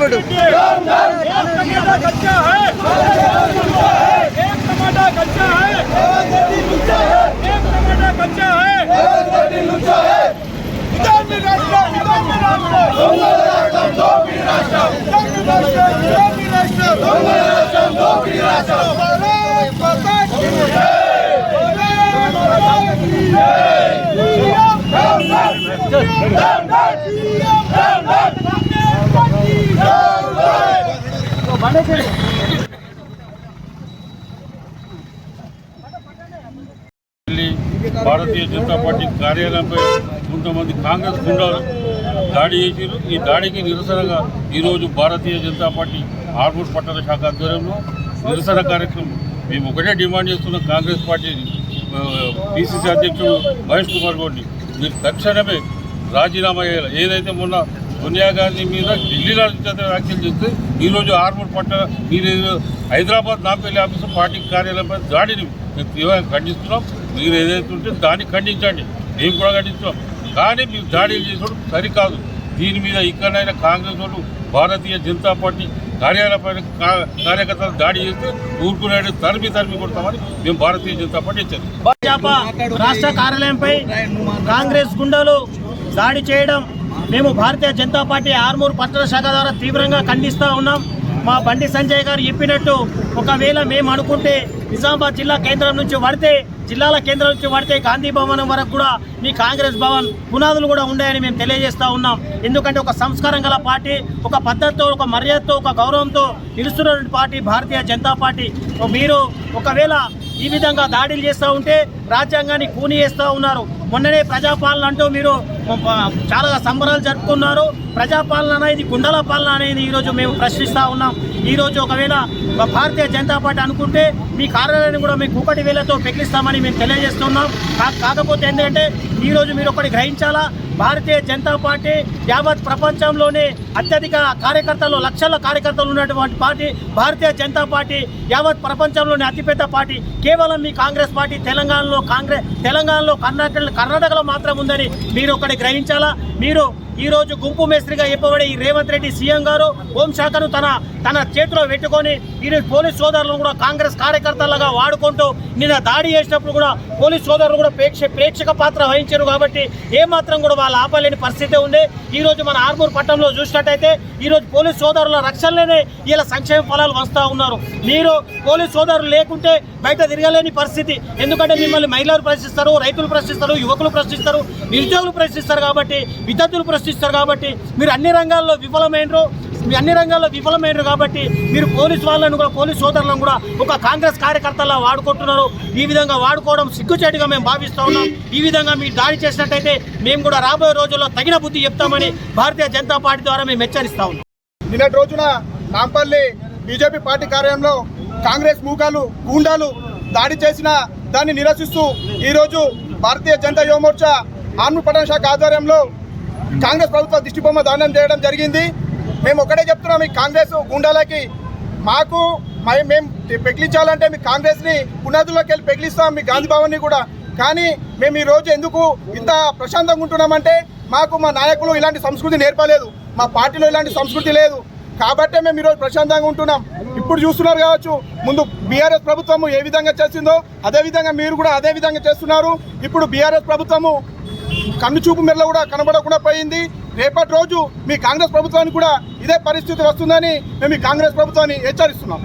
Good Bharatiya Janata party కార్యాలయంపై కొంతమంది కాంగ్రెస్ గుండాలు దాడి చేశారు. ఈ దాడికి నిరసనగా ఈరోజు భారతీయ జనతా పార్టీ ఆర్మూర్ పట్టణ శాఖ ఆధ్వర్యంలో నిరసన కార్యక్రమం మేము ఒకటే డిమాండ్ చేస్తున్నాం. కాంగ్రెస్ పార్టీ పిసిసి అధ్యక్షుడు మహేష్ కుమార్ గౌడ్ని మీరు తక్షణమే రాజీనామా చేయాలి. ఏదైతే మొన్న సోనియా గాంధీ మీద ఢిల్లీలో వ్యాఖ్యలు చేస్తే ఈరోజు ఆర్మూర్ పట్టణ మీరు హైదరాబాద్ నాంపల్లి ఆఫీసు పార్టీ కార్యాలయంపై దాడిని మేము తీవ్రంగా ఖండిస్తున్నాం. మీరు ఏదైతే ఉంటే దాన్ని ఖండించండి, మేము కూడా ఖండిస్తున్నాం. కానీ మీరు దాడులు చేసడం సరికాదు. దీని మీద ఇక్కడైనా కాంగ్రెస్ వాళ్ళు భారతీయ జనతా పార్టీ కార్యాలయపైన కార్యకర్తలు దాడి చేస్తే ఊరుకునే తరిమి కొడతామని మేము భారతీయ జనతా పార్టీ ఇచ్చారు. భాజపా రాష్ట్ర కార్యాలయంపై కాంగ్రెస్ గుండాలు దాడి చేయడం మేము భారతీయ జనతా పార్టీ ఆర్మూర్ పట్టణ శాఖ ద్వారా తీవ్రంగా ఖండిస్తూ ఉన్నాం. మా బండి సంజయ్ గారు చెప్పినట్టు ఒకవేళ మేము అనుకుంటే నిజామాబాద్ జిల్లా కేంద్రం నుంచి పడితే జిల్లాల కేంద్రం నుంచి పడితే గాంధీ భవనం వరకు కూడా మీ కాంగ్రెస్ భవన్ పునాదులు కూడా ఉన్నాయని మేము తెలియజేస్తూ ఉన్నాం. ఎందుకంటే ఒక సంస్కారం గల పార్టీ, ఒక పద్ధతితో, ఒక మర్యాదతో, ఒక గౌరవంతో నిలుస్తున్న పార్టీ భారతీయ జనతా పార్టీ. మీరు ఒకవేళ ఈ విధంగా దాడులు చేస్తూ ఉంటే రాజ్యాంగాన్ని కూని చేస్తూ ఉన్నారు. మొన్ననే ప్రజాపాలన అంటూ మీరు చాలా సంబరాలు జరుపుకున్నారు. ప్రజాపాలన అనేది గుండెల పాలన అనేది ఈరోజు మేము ప్రశ్నిస్తూ ఉన్నాం. ఈరోజు ఒకవేళ భారతీయ జనతా పార్టీ అనుకుంటే మీ కార్యాలయాన్ని కూడా మేము కూకటి వేలతో పెకిలిస్తామని మేము తెలియజేస్తున్నాం. కాకపోతే ఏంటంటే ఈరోజు మీరు ఒకటి గ్రహించాలా, భారతీయ జనతా పార్టీ యావత్ ప్రపంచంలోనే అత్యధిక కార్యకర్తలు, లక్షల కార్యకర్తలు ఉన్నటువంటి పార్టీ భారతీయ జనతా పార్టీ. యావత్ ప్రపంచంలోనే అతిపెద్ద పార్టీ కేవలం మీ కాంగ్రెస్ పార్టీ తెలంగాణలో కర్ణాటకలో మాత్రం ఉందని మీరు ఒకటి గ్రహించాలా. మీరు ఈరోజు గుంపు మేస్త్రిగా చెప్పబడే ఈ రేవంత్ రెడ్డి సీఎం గారు హోంశాఖను తన చేతిలో పెట్టుకొని ఈరోజు పోలీస్ సోదరులను కూడా కాంగ్రెస్ కార్యకర్తలుగా వాడుకుంటూ నిన్న దాడి చేసినప్పుడు కూడా పోలీస్ సోదరులు కూడా ప్రేక్షక పాత్ర వహించారు. కాబట్టి ఏమాత్రం కూడా వాళ్ళు ఆపలేని పరిస్థితి ఉంది. ఈరోజు మన ఆర్మూర్ పట్టణంలో చూసినట్టయితే ఈరోజు పోలీస్ సోదరుల రక్షణలోనే ఇలా సంక్షేమ ఫలాలు వస్తూ ఉన్నారు. మీరు పోలీస్ సోదరులు లేకుంటే బయట తిరగలేని పరిస్థితి. ఎందుకంటే మిమ్మల్ని మహిళలు ప్రశ్నిస్తారు, రైతులు ప్రశ్నిస్తారు, యువకులు ప్రశ్నిస్తారు, నిరుద్యోగులు ప్రశ్నిస్తారు, కాబట్టి విద్యార్థులు ప్రశ్నిస్తారు. కాబట్టి మీరు అన్ని రంగాల్లో విఫలమైనరు కాబట్టి మీరు పోలీస్ వాళ్ళను కూడా, పోలీస్ సోదరులను కూడా ఒక కాంగ్రెస్ కార్యకర్తలా వాడుకుంటున్నారు. ఈ విధంగా వాడుకోవడం సిగ్గుచేటుగా మేము భావిస్తూ ఉన్నాం. ఈ విధంగా మీరు దాడి చేసినట్టయితే మేము కూడా రాబోయే రోజుల్లో తగిన బుద్ధి చెప్తామని భారతీయ జనతా పార్టీ ద్వారా మేము హెచ్చరిస్తా ఉన్నాం. నిన్నటి రోజున నాంపల్లి బీజేపీ పార్టీ కార్యాలయంలో కాంగ్రెస్ మూకాలు గూండాలు దాడి చేసిన దాన్ని నిరసిస్తూ ఈరోజు భారతీయ జనతా యువ మోర్చా ఆర్మూర్ పట్టణ శాఖ ఆధ్వర్యంలో కాంగ్రెస్ ప్రభుత్వ దిష్టిబొమ్మ దానం చేయడం జరిగింది. మేము ఒకటే చెప్తున్నాం, ఈ కాంగ్రెస్ గుండాలకి మేము పెకిలించాలంటే మీ కాంగ్రెస్ని పునాదుల్లోకి వెళ్ళి పెకిలిస్తాం, మీ గాంధీ భవన్ని కూడా. కానీ మేము ఈరోజు ఎందుకు ఇంత ప్రశాంతంగా ఉంటున్నామంటే మాకు మా నాయకులు ఇలాంటి సంస్కృతి నేర్పలేదు, మా పార్టీలో ఇలాంటి సంస్కృతి లేదు. కాబట్టే మేము ఈరోజు ప్రశాంతంగా ఉంటున్నాం. ఇప్పుడు చూస్తున్నారు కావచ్చు, ముందు బీఆర్ఎస్ ప్రభుత్వము ఏ విధంగా చేసిందో అదేవిధంగా మీరు కూడా అదే విధంగా చేస్తున్నారు. ఇప్పుడు బీఆర్ఎస్ ప్రభుత్వము కన్ను చూపు మెల్ల కూడా కనబడకుండా పోయింది. రేపటి రోజు మీ కాంగ్రెస్ ప్రభుత్వానికి కూడా ఇదే పరిస్థితి వస్తుందని మేము ఈ కాంగ్రెస్ ప్రభుత్వాన్ని హెచ్చరిస్తున్నాం.